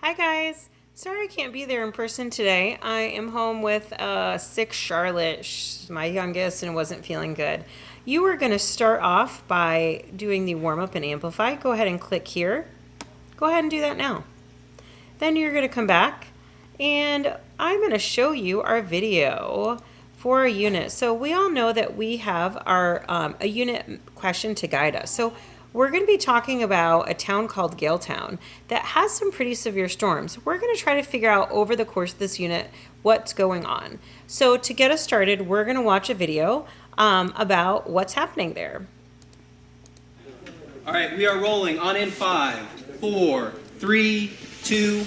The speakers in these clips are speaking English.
Hi guys. Sorry I can't be there in person today. I am home with sick Charlotte, my youngest, and wasn't feeling good. You were going to start off by doing the warm up and amplify. Go ahead and click here. Go ahead and do that now. Then you're going to come back and I'm going to show you our video for a unit. So we all know that we have our a unit question to guide us. So we're going to be talking about a town called Galetown that has some pretty severe storms. We're going to try to figure out over the course of this unit what's going on. So to get us started, we're going to watch a video about what's happening there. All right, we are rolling on in 5, 4, 3, 2.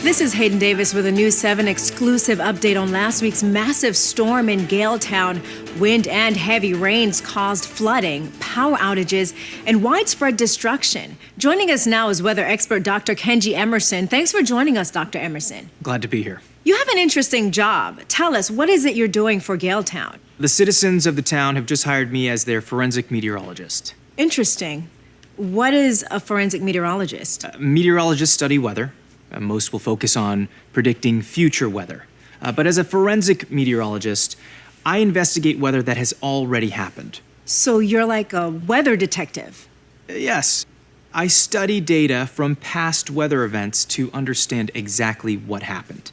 This is Hayden Davis with a News 7 exclusive update on last week's massive storm in Galetown. Wind and heavy rains caused flooding, power outages, and widespread destruction. Joining us now is weather expert Dr. Kenji Emerson. Thanks for joining us, Dr. Emerson. Glad to be here. You have an interesting job. Tell us, what is it you're doing for Galetown? The citizens of the town have just hired me as their forensic meteorologist. Interesting. What is a forensic meteorologist? Meteorologists study weather. Most will focus on predicting future weather. But as a forensic meteorologist, I investigate weather that has already happened. So you're like a weather detective? Yes. I study data from past weather events to understand exactly what happened.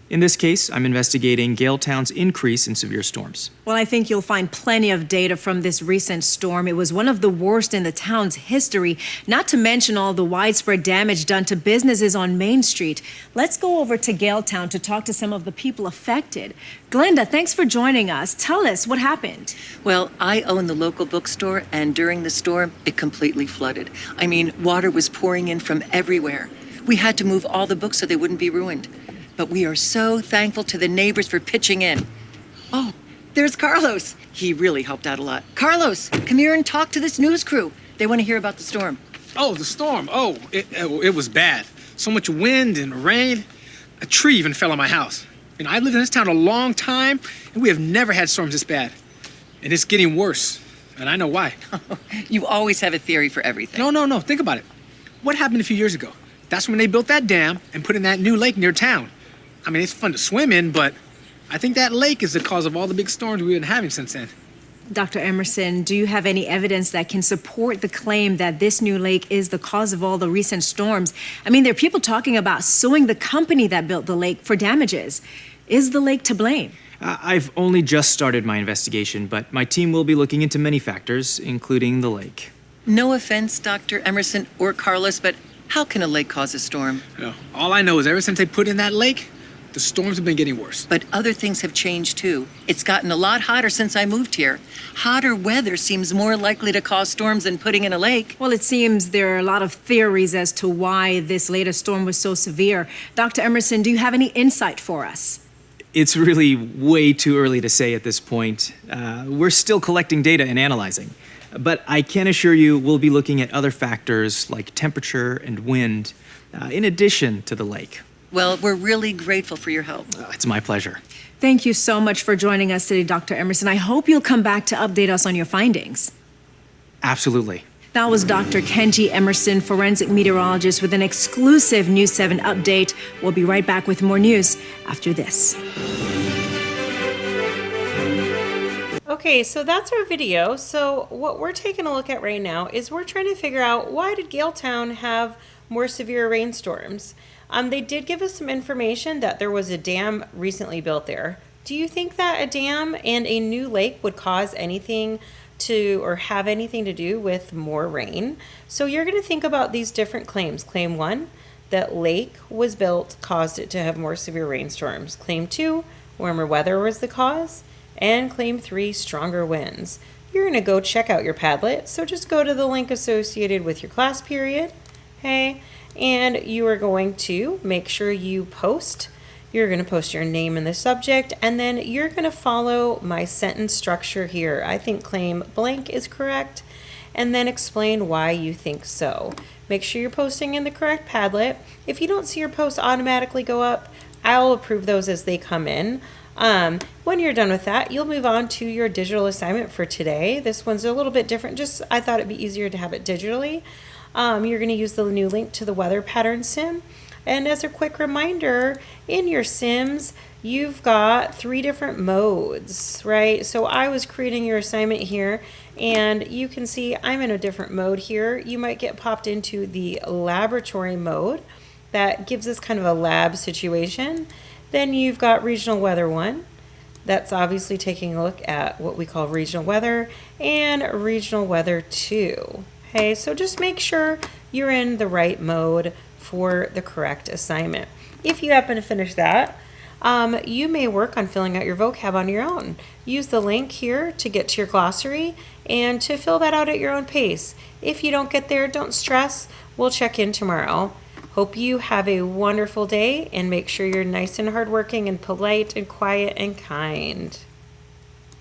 In this case, I'm investigating Galetown's increase in severe storms. Well, I think you'll find plenty of data from this recent storm. It was one of the worst in the town's history, not to mention all the widespread damage done to businesses on Main Street. Let's go over to Galetown to talk to some of the people affected. Glenda, thanks for joining us. Tell us what happened. Well, I own the local bookstore, and during the storm, it completely flooded. I mean, water was pouring in from everywhere. We had to move all the books so they wouldn't be ruined. But we are so thankful to the neighbors for pitching in. Oh, there's Carlos. He really helped out a lot. Carlos, come here and talk to this news crew. They want to hear about the storm. Oh, the storm. Oh, it was bad. So much wind and rain. A tree even fell on my house. And I've lived in this town a long time, and we have never had storms this bad. And it's getting worse. And I know why. You always have a theory for everything. No. Think about it. What happened a few years ago? That's when they built that dam and put in that new lake near town. I mean, it's fun to swim in, but I think that lake is the cause of all the big storms we've been having since then. Dr. Emerson, do you have any evidence that can support the claim that this new lake is the cause of all the recent storms? I mean, there are people talking about suing the company that built the lake for damages. Is the lake to blame? I've only just started my investigation, but my team will be looking into many factors, including the lake. No offense, Dr. Emerson or Carlos, but how can a lake cause a storm? All I know is ever since they put in that lake, the storms have been getting worse. But other things have changed too. It's gotten a lot hotter since I moved here. Hotter weather seems more likely to cause storms than putting in a lake. Well, it seems there are a lot of theories as to why this latest storm was so severe. Dr. Emerson, do you have any insight for us? It's really way too early to say at this point. We're still collecting data and analyzing. But I can assure you we'll be looking at other factors like temperature and wind, in addition to the lake. Well, we're really grateful for your help. It's my pleasure. Thank you so much for joining us today, Dr. Emerson. I hope you'll come back to update us on your findings. Absolutely. That was Dr. Kenji Emerson, forensic meteorologist, with an exclusive News 7 update. We'll be right back with more news after this. Okay, so that's our video. So what we're taking a look at right now is we're trying to figure out, why did Galetown have more severe rainstorms? They did give us some information that there was a dam recently built there. Do you think that a dam and a new lake would cause anything to, or have anything to do with more rain? So you're going to think about these different claims. Claim 1, that lake was built, caused it to have more severe rainstorms. Claim 2, warmer weather was the cause. And claim 3, stronger winds. You're going to go check out your Padlet, so just go to the link associated with your class period, okay? And you are going to make sure you post. You're going to post your name and the subject, and then you're going to follow my sentence structure here. I think claim blank is correct, and then explain why you think so. Make sure you're posting in the correct Padlet. If you don't see your posts automatically go up, I'll approve those as they come in. When you're done with that, you'll move on to your digital assignment for today. This one's a little bit different. Just I thought it'd be easier to have it digitally. You're going to use the new link to the weather pattern sim. And as a quick reminder, in your Sims, you've got 3 different modes, right? So I was creating your assignment here, and you can see I'm in a different mode here. You might get popped into the laboratory mode. That gives us kind of a lab situation. Then you've got regional weather 1. That's obviously taking a look at what we call regional weather, and regional weather 2. Okay, so just make sure you're in the right mode for the correct assignment. If you happen to finish that, you may work on filling out your vocab on your own. Use the link here to get to your glossary and to fill that out at your own pace. If you don't get there, don't stress. We'll check in tomorrow. Hope you have a wonderful day, and make sure you're nice and hardworking and polite and quiet and kind.